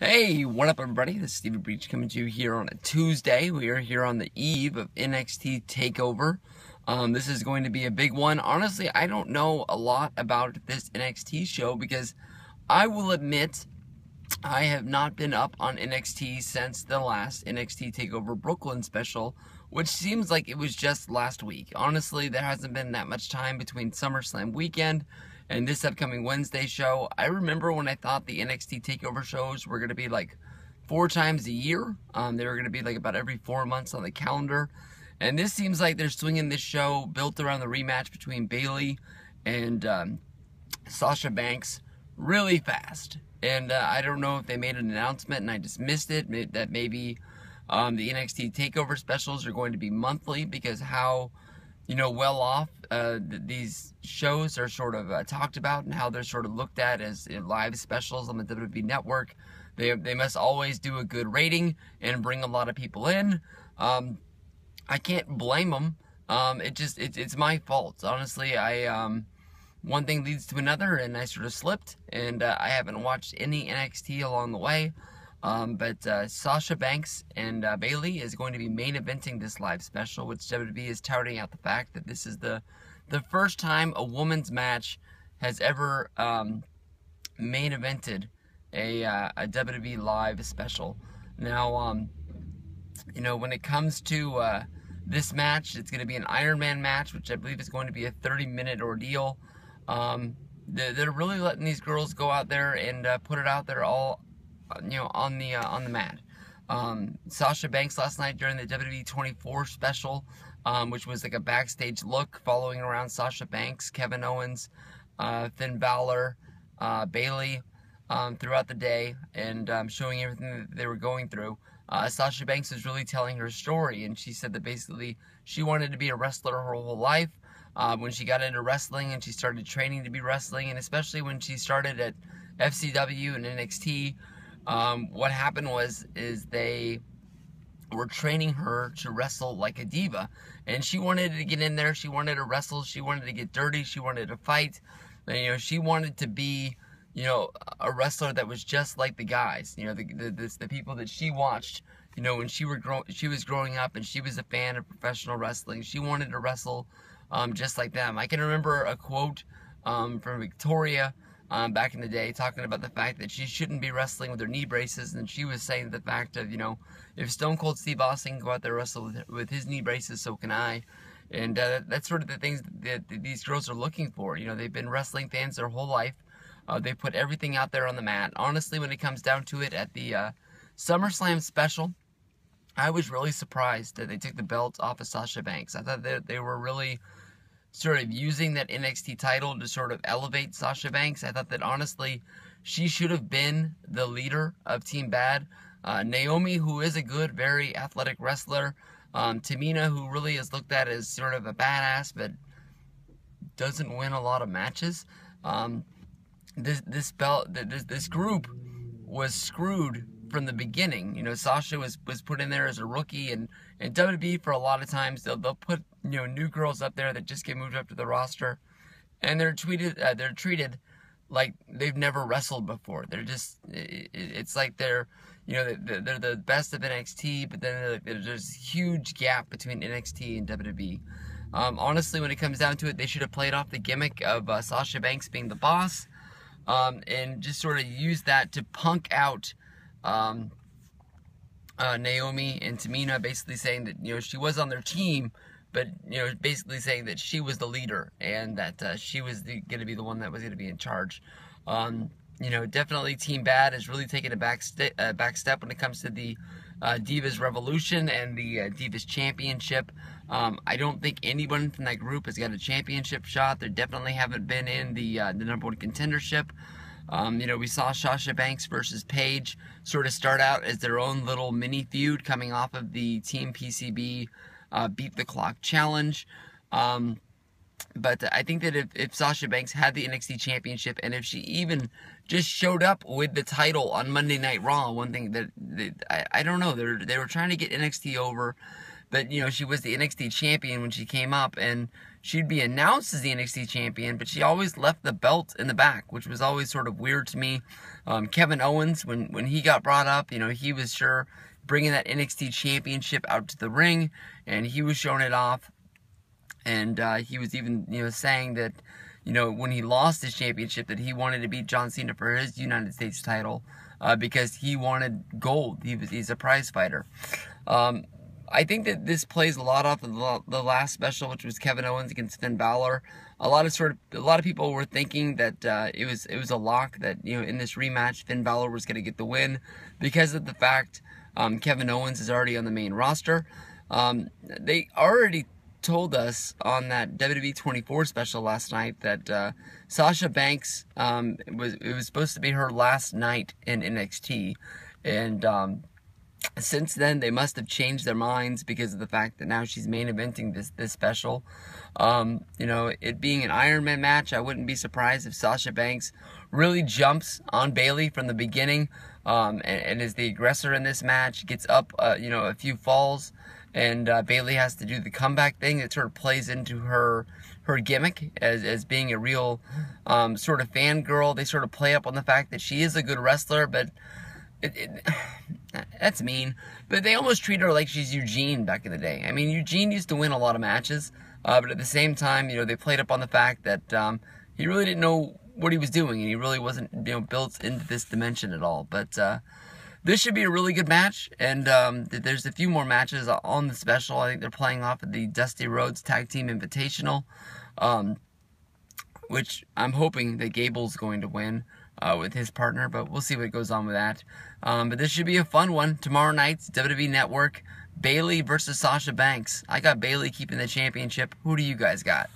Hey, what up everybody? This is Stevie Breach coming to you here on a Tuesday. We are here on the eve of NXT TAKEOVER. This is going to be a big one. Honestly, I don't know a lot about this NXT show because I will admit I have not been up on NXT since the last NXT TAKEOVER Brooklyn special, which seems like it was just last week. Honestly, there hasn't been that much time between SummerSlam weekend and this upcoming Wednesday show. I remember when I thought the NXT TAKEOVER shows were going to be like 4 times a year. They were going to be like about every 4 months on the calendar. And this seems like they're swinging this show built around the rematch between Bayley and Sasha Banks really fast. And I don't know if they made an announcement and I just missed it, that maybe the NXT TAKEOVER specials are going to be monthly, because how well off these shows are sort of talked about and how they're sort of looked at as live specials on the WWE Network. They must always do a good rating and bring a lot of people in. I can't blame them. It's my fault. Honestly, one thing leads to another, and I sort of slipped, and I haven't watched any NXT along the way. But Sasha Banks and Bayley is going to be main eventing this live special, which WWE is touting out the fact that this is the first time a women's match has ever main evented a WWE live special. Now, when it comes to this match, it's going to be an Iron Man match, which I believe is going to be a 30-minute ordeal. They're really letting these girls go out there and put it out there all on the mat. Sasha Banks last night during the WWE 24 special, which was like a backstage look following around Sasha Banks, Kevin Owens, Finn Balor, Bayley throughout the day, and showing everything that they were going through. Sasha Banks was really telling her story, and she said that basically she wanted to be a wrestler her whole life. When she got into wrestling and she started training to be wrestling, and especially when she started at FCW and NXT, what happened is they were training her to wrestle like a diva, and she wanted to get in there. She wanted to wrestle. She wanted to get dirty. She wanted to fight. And, she wanted to be, a wrestler that was just like the guys. The people that she watched. When she was growing up, and she was a fan of professional wrestling. She wanted to wrestle just like them. I can remember a quote from Victoria back in the day, talking about the fact that she shouldn't be wrestling with her knee braces, and she was saying the fact of, if Stone Cold Steve Austin can go out there and wrestle with his knee braces, so can I. And that's sort of the things that these girls are looking for. They've been wrestling fans their whole life. They put everything out there on the mat. Honestly, when it comes down to it, at the SummerSlam special, I was really surprised that they took the belt off of Sasha Banks. I thought that they were really sort of using that NXT title to sort of elevate Sasha Banks. I thought that, honestly, she should have been the leader of Team Bad. Naomi, who is a good, very athletic wrestler. Tamina, who really is looked at as sort of a badass, but doesn't win a lot of matches. This group was screwed from the beginning. Sasha was put in there as a rookie, and WWE, for a lot of times, they'll put new girls up there that just get moved up to the roster, and they're treated like they've never wrestled before. They're just, it's like they're the best of NXT, but then there's a huge gap between NXT and WWE. Honestly, when it comes down to it, they should have played off the gimmick of Sasha Banks being the boss, and just sort of use that to punk out Naomi and Tamina, basically saying that she was on their team, but basically saying that she was the leader and that she was going to be the one that was going to be in charge. Definitely Team Bad has really taken a back step when it comes to the Divas Revolution and the Divas Championship. I don't think anyone from that group has got a championship shot. They definitely haven't been in the #1 contendership. We saw Sasha Banks versus Paige sort of start out as their own little mini feud coming off of the Team PCB Beat the Clock challenge. But I think that if Sasha Banks had the NXT Championship, and if she even just showed up with the title on Monday Night Raw, one thing that I don't know, they were trying to get NXT over, that, you know, she was the NXT champion when she came up, and she'd be announced as the NXT champion, but she always left the belt in the back, which was always sort of weird to me. Kevin Owens, when he got brought up, you know, he was sure bringing that NXT championship out to the ring, and he was showing it off. And he was even, you know, saying that, you know, when he lost his championship, that he wanted to beat John Cena for his United States title because he wanted gold. He's a prize fighter. I think that this plays a lot off of the last special, which was Kevin Owens against Finn Balor. A lot of people were thinking that it was a lock that, you know, in this rematch Finn Balor was going to get the win because of the fact Kevin Owens is already on the main roster. They already told us on that WWE 24 special last night that Sasha Banks, it was supposed to be her last night in NXT, and since then they must have changed their minds because of the fact that now she's main eventing this special. You know, it being an Iron Man match, I wouldn't be surprised if Sasha Banks really jumps on Bayley from the beginning, and is the aggressor in this match, gets up you know, a few falls, and Bayley has to do the comeback thing. It sort of plays into her gimmick as being a real sort of fangirl. They sort of play up on the fact that she is a good wrestler, but that's mean. But they almost treat her like she's Eugene back in the day. I mean, Eugene used to win a lot of matches, but at the same time, you know, they played up on the fact that he really didn't know what he was doing, and he really wasn't, you know, built into this dimension at all. But this should be a really good match, and there's a few more matches on the special. I think they're playing off of the Dusty Rhodes Tag Team Invitational, which I'm hoping that Gable's going to win with his partner, but we'll see what goes on with that. But this should be a fun one. Tomorrow night's WWE Network, Bayley versus Sasha Banks. I got Bayley keeping the championship. Who do you guys got?